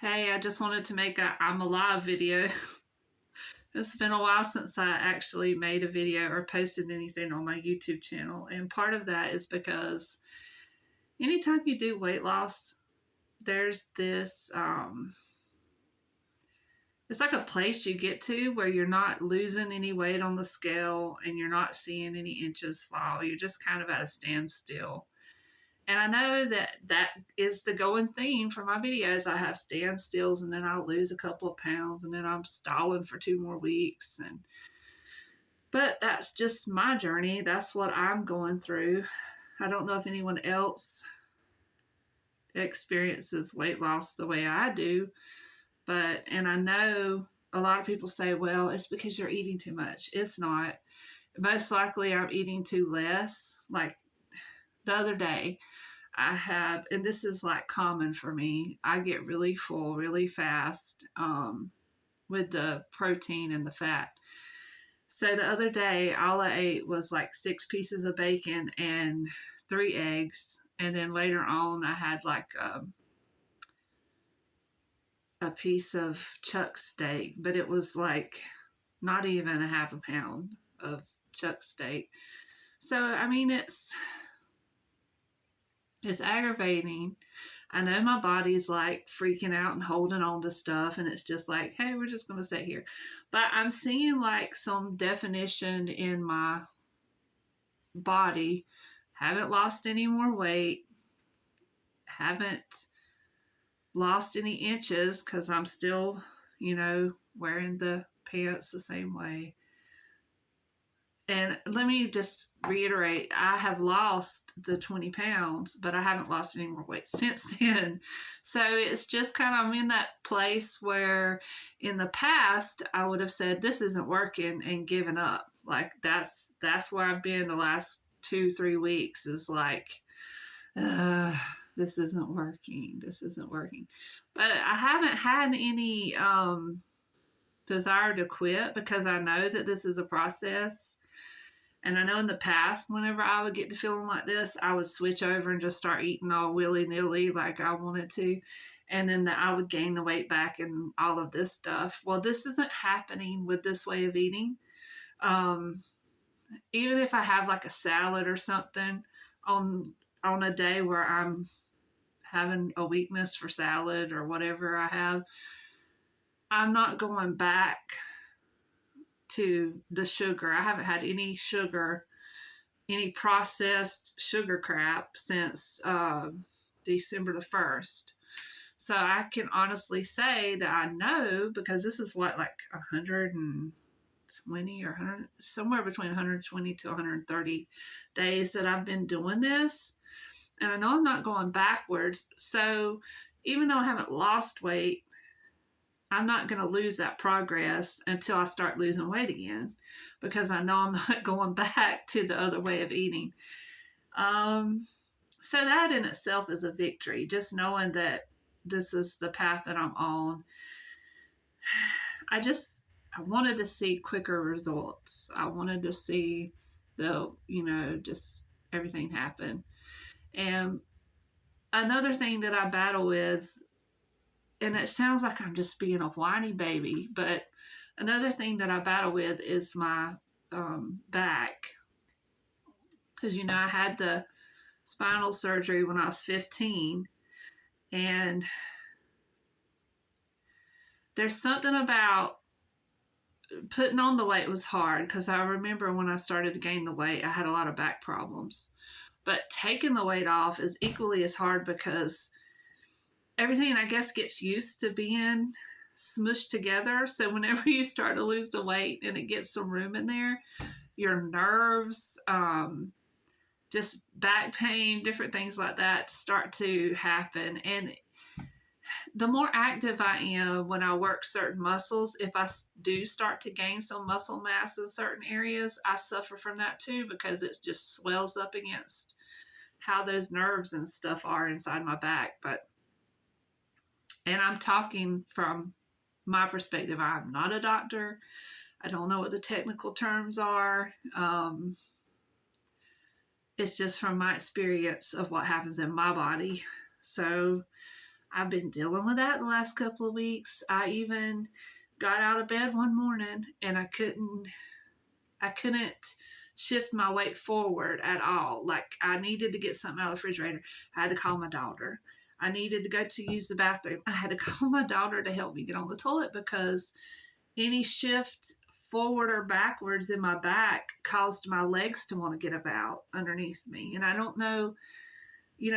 Hey, I just wanted to make a I'm alive video. It's been a while since I actually made a video or posted anything on my YouTube channel. And part of that is because anytime you do weight loss, there's this, it's like a place you get to where you're not losing any weight on the scale and you're not seeing any inches fall. You're just kind of at a standstill. And I know that that is the going theme for my videos. I have standstills and then I'll lose a couple of pounds and then I'm stalling for 2 more weeks. But that's just my journey. That's what I'm going through. I don't know if anyone else experiences weight loss the way I do, and I know a lot of people say, well, it's because you're eating too much. It's not. Most likely I'm eating too less. Like the other day, and this is like common for me, I get really full really fast with the protein and the fat. So the other day, all I ate was like 6 pieces of bacon and 3 eggs. And then later on, I had like a piece of chuck steak, but it was like not even a half a pound of chuck steak. So, I mean, it's aggravating. I know my body's like freaking out and holding on to stuff, and it's just like, hey, we're just going to stay here. But I'm seeing like some definition in my body. Haven't lost any more weight. Haven't lost any inches because I'm still, wearing the pants the same way. And let me just reiterate, I have lost the 20 pounds, but I haven't lost any more weight since then. So it's just kind of, I'm in that place where in the past, I would have said, this isn't working and given up. Like that's where I've been the last 2-3 weeks is like, this isn't working. This isn't working. But I haven't had any desire to quit because I know that this is a process. And I know in the past, whenever I would get to feeling like this, I would switch over and just start eating all willy-nilly like I wanted to. And then I would gain the weight back and all of this stuff. Well, this isn't happening with this way of eating. Even if I have like a salad or something on a day where I'm having a weakness for salad or whatever I have, I'm not going back to the sugar. I haven't had any sugar, any processed sugar crap since December the 1st. So I can honestly say that I know, because this is what, like 120 or 100, somewhere between 120 to 130 days that I've been doing this. And I know I'm not going backwards. So even though I haven't lost weight, I'm not going to lose that progress until I start losing weight again, because I know I'm not going back to the other way of eating. So that in itself is a victory, just knowing that this is the path that I'm on. I wanted to see quicker results. I wanted to see just everything happen. And another thing that I battle with, and it sounds like I'm just being a whiny baby, but another thing that I battle with is my back. Because, I had the spinal surgery when I was 15, and there's something about putting on the weight was hard, because I remember when I started to gain the weight, I had a lot of back problems. But taking the weight off is equally as hard, because everything, I guess, gets used to being smushed together. So whenever you start to lose the weight and it gets some room in there, your nerves, just back pain, different things like that start to happen. And the more active I am when I work certain muscles, if I do start to gain some muscle mass in certain areas, I suffer from that too, because it just swells up against how those nerves and stuff are inside my back. And I'm talking from my perspective. I'm not a doctor. I don't know what the technical terms are. It's just from my experience of what happens in my body. So I've been dealing with that the last couple of weeks. I even got out of bed one morning and I couldn't shift my weight forward at all. Like I needed to get something out of the refrigerator. I had to call my daughter. I needed to go to use the bathroom. I had to call my daughter to help me get on the toilet because any shift forward or backwards in my back caused my legs to want to get about underneath me. And I don't know,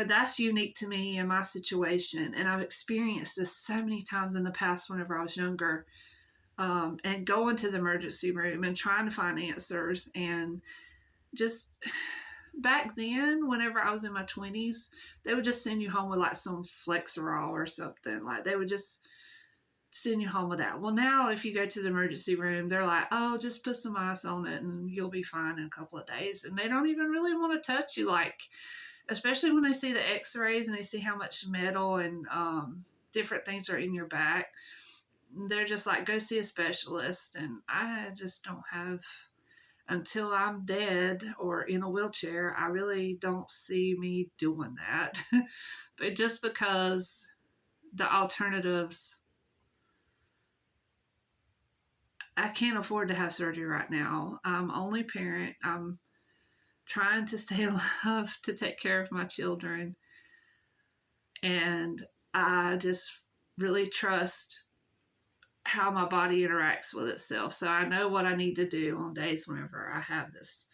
that's unique to me in my situation. And I've experienced this so many times in the past whenever I was younger. And going to the emergency room and trying to find answers. And just back then, whenever I was in my 20s, they would just send you home with like some Flexerol or something. Like they would just send you home with that. Well, now if you go to the emergency room, they're like, oh, just put some ice on it and you'll be fine in a couple of days. And they don't even really want to touch you, like, especially when they see the x-rays and they see how much metal and different things are in your back. They're just like, go see a specialist. And I just don't have, until I'm dead or in a wheelchair, I really don't see me doing that. But just because the alternatives, I can't afford to have surgery right now. I'm only parent. I'm trying to stay alive to take care of my children. And I just really trust how my body interacts with itself. So I know what I need to do on days whenever I have this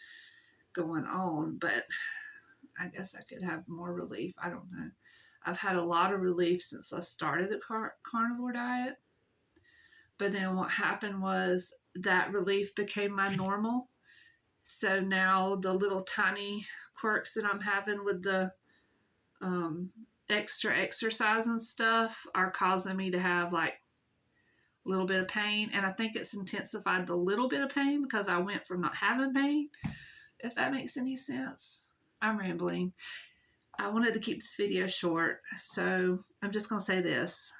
going on, but I guess I could have more relief. I don't know. I've had a lot of relief since I started the carnivore diet. But then what happened was that relief became my normal. So now the little tiny quirks that I'm having with the extra exercise and stuff are causing me to have like a little bit of pain. And I think it's intensified the little bit of pain because I went from not having pain, if that makes any sense. I'm rambling. I wanted to keep this video short, so I'm just going to say this.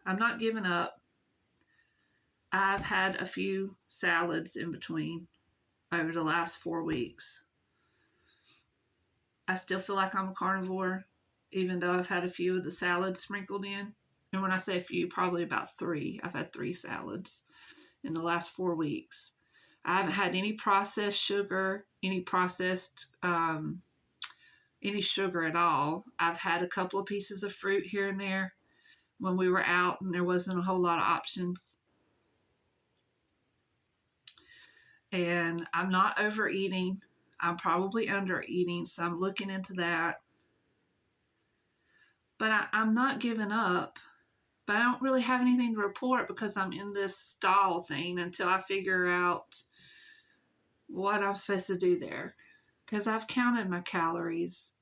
I'm not giving up. I've had a few salads in between over the last 4 weeks. I still feel like I'm a carnivore, even though I've had a few of the salads sprinkled in. And when I say a few, probably about 3. I've had 3 salads in the last 4 weeks. I haven't had any processed sugar, any sugar at all. I've had a couple of pieces of fruit here and there when we were out and there wasn't a whole lot of options. And I'm not overeating. I'm probably undereating, so I'm looking into that. But I'm not giving up. But I don't really have anything to report because I'm in this stall thing until I figure out what I'm supposed to do there. Because I've counted my calories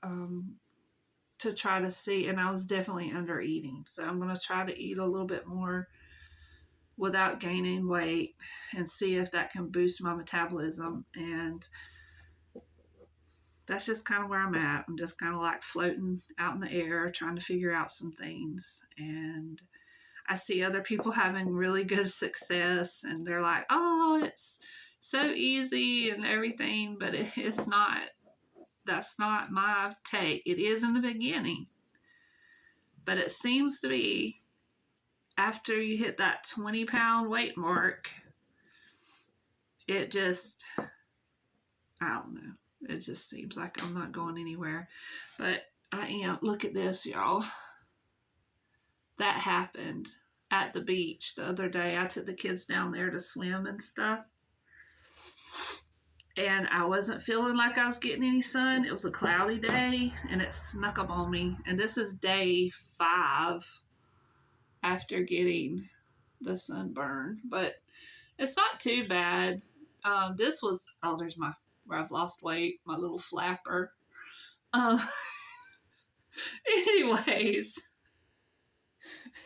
to try to see, and I was definitely under eating. So I'm going to try to eat a little bit more without gaining weight and see if that can boost my metabolism. And that's just kind of where I'm at. I'm just kind of like floating out in the air, trying to figure out some things. And I see other people having really good success, and they're like, oh, it's so easy and everything, but it's not. That's not my take. It is in the beginning, but it seems to be after you hit that 20-pound weight mark, it just, I don't know. It just seems like I'm not going anywhere. But I am. Look at this, y'all. That happened at the beach the other day. I took the kids down there to swim and stuff. And I wasn't feeling like I was getting any sun. It was a cloudy day, and it snuck up on me. And this is day 5 after getting the sunburn. But it's not too bad. This was, there's where I've lost weight, my little flapper. Anyways.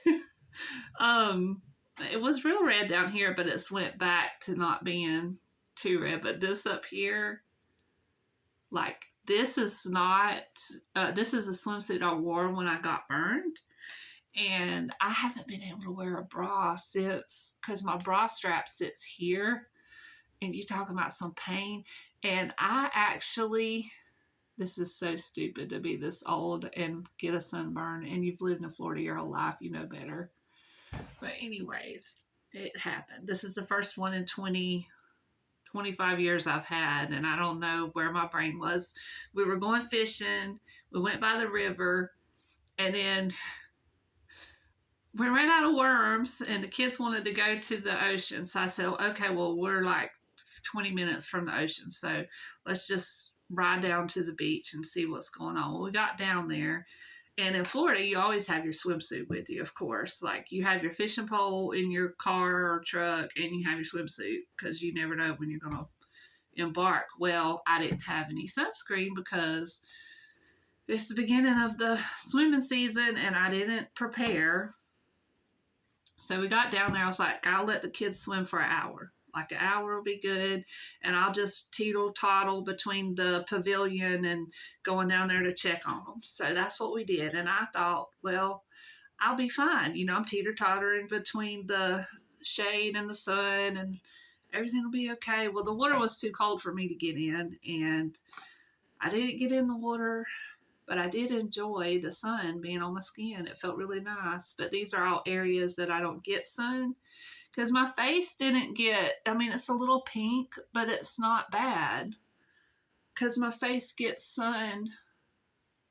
It was real red down here, but it's went back to not being too red. But this up here, like, this is not, this is a swimsuit I wore when I got burned. And I haven't been able to wear a bra since, because my bra strap sits here. And you talk about some pain. And I actually This is so stupid to be this old and get a sunburn, and you've lived in Florida your whole life. You know better. But, anyways, it happened. This is the first one in 25 years I've had, and I don't know where my brain was. We were going fishing, we went by the river, and then we ran out of worms, and the kids wanted to go to the ocean. So I said, okay, well, we're like 20 minutes from the ocean, so let's just ride down to the beach and see what's going on. Well, we got down there, and in Florida, you always have your swimsuit with you, of course. Like, you have your fishing pole in your car or truck, and you have your swimsuit because you never know when you're going to embark. Well, I didn't have any sunscreen because it's the beginning of the swimming season, and I didn't prepare. So we got down there. I was like, I'll let the kids swim for an hour. Like, an hour will be good, and I'll just teetle-toddle between the pavilion and going down there to check on them. So that's what we did, and I thought, well, I'll be fine. You know, I'm teeter-tottering between the shade and the sun, and everything will be okay. Well, the water was too cold for me to get in, and I didn't get in the water, but I did enjoy the sun being on my skin. It felt really nice. But these are all areas that I don't get sun, because my face didn't get, I mean, it's a little pink, but it's not bad because my face gets sun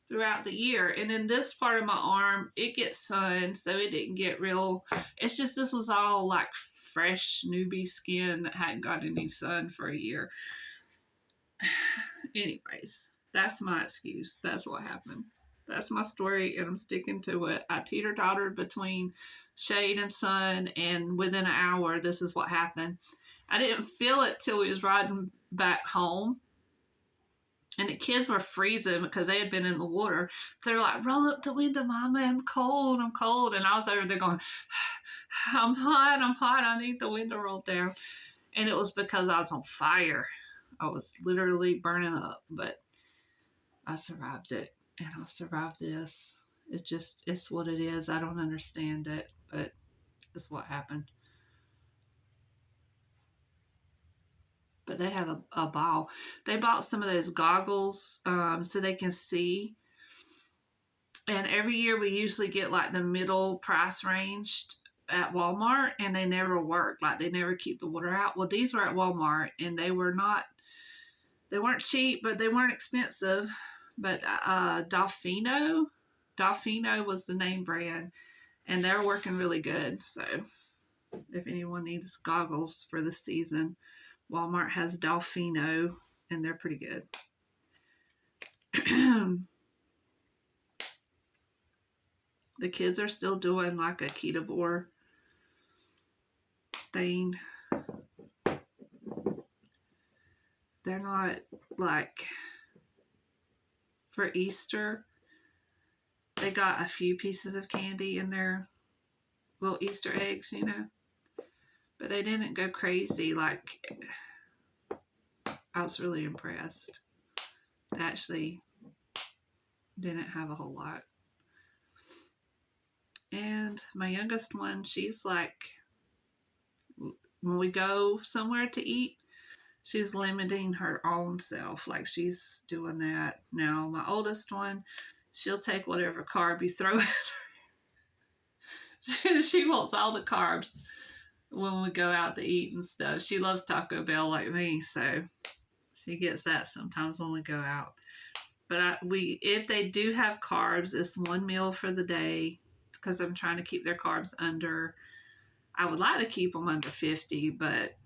throughout the year. And then this part of my arm, it gets sun, so it didn't get real. It's just, this was all like fresh newbie skin that hadn't got any sun for a year. Anyways, that's my excuse. That's what happened. That's my story, and I'm sticking to it. I teeter-tottered between shade and sun, and within an hour, this is what happened. I didn't feel it till we was riding back home, and the kids were freezing because they had been in the water. So they're like, roll up the window, Mama, I'm cold, I'm cold. And I was over there going, I'm hot, I need the window rolled down. And it was because I was on fire. I was literally burning up, but I survived it, and I survived this. It's what it is. I don't understand it, but it's what happened. But they had a ball. They bought some of those goggles so they can see. And every year we usually get like the middle price range at Walmart, and they never work. Like, they never keep the water out. Well, these were at Walmart, and they weren't cheap, but they weren't expensive. But Dolfino was the name brand, and they're working really good. So if anyone needs goggles for the season, Walmart has Dolfino, and they're pretty good. The kids are still doing like a carnivore thing. They're not like, for Easter, they got a few pieces of candy in their little Easter eggs, you know. But they didn't go crazy. Like, I was really impressed. They actually didn't have a whole lot. And my youngest one, she's like, when we go somewhere to eat, she's limiting her own self. Like, she's doing that. Now, my oldest one, she'll take whatever carb you throw at her. She wants all the carbs when we go out to eat and stuff. She loves Taco Bell like me, so she gets that sometimes when we go out. But if they do have carbs, it's one meal for the day, because I'm trying to keep their carbs under. I would like to keep them under 50, but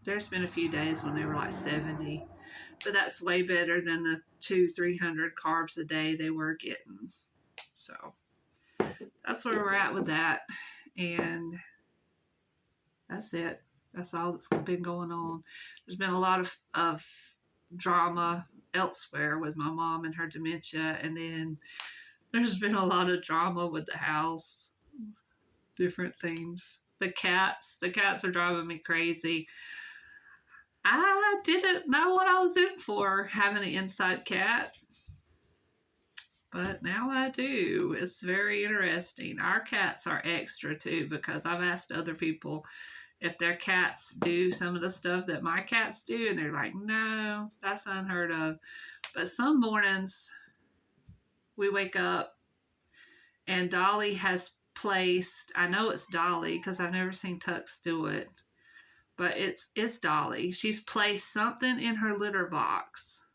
there's been a few days when they were like 70. But that's way better than the 200-300 carbs a day they were getting. So that's where we're at with that. And that's it. That's all that's been going on. There's been a lot of drama elsewhere with my mom and her dementia. And then there's been a lot of drama with the house. Different things. The cats are driving me crazy. I didn't know what I was in for, having an inside cat. But now I do. It's very interesting. Our cats are extra too, because I've asked other people if their cats do some of the stuff that my cats do, and they're like, no, that's unheard of. But some mornings we wake up and Dolly has placed, I know it's Dolly because I've never seen Tux do it, but it's Dolly. She's placed something in her litter box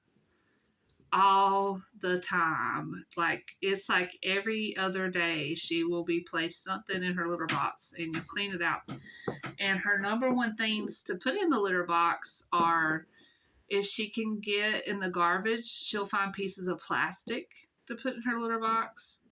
all the time. Like it's like every other day she will be placed something in her litter box and you clean it out. And her number one things to put in the litter box are, if she can get in the garbage, she'll find pieces of plastic to put in her litter box.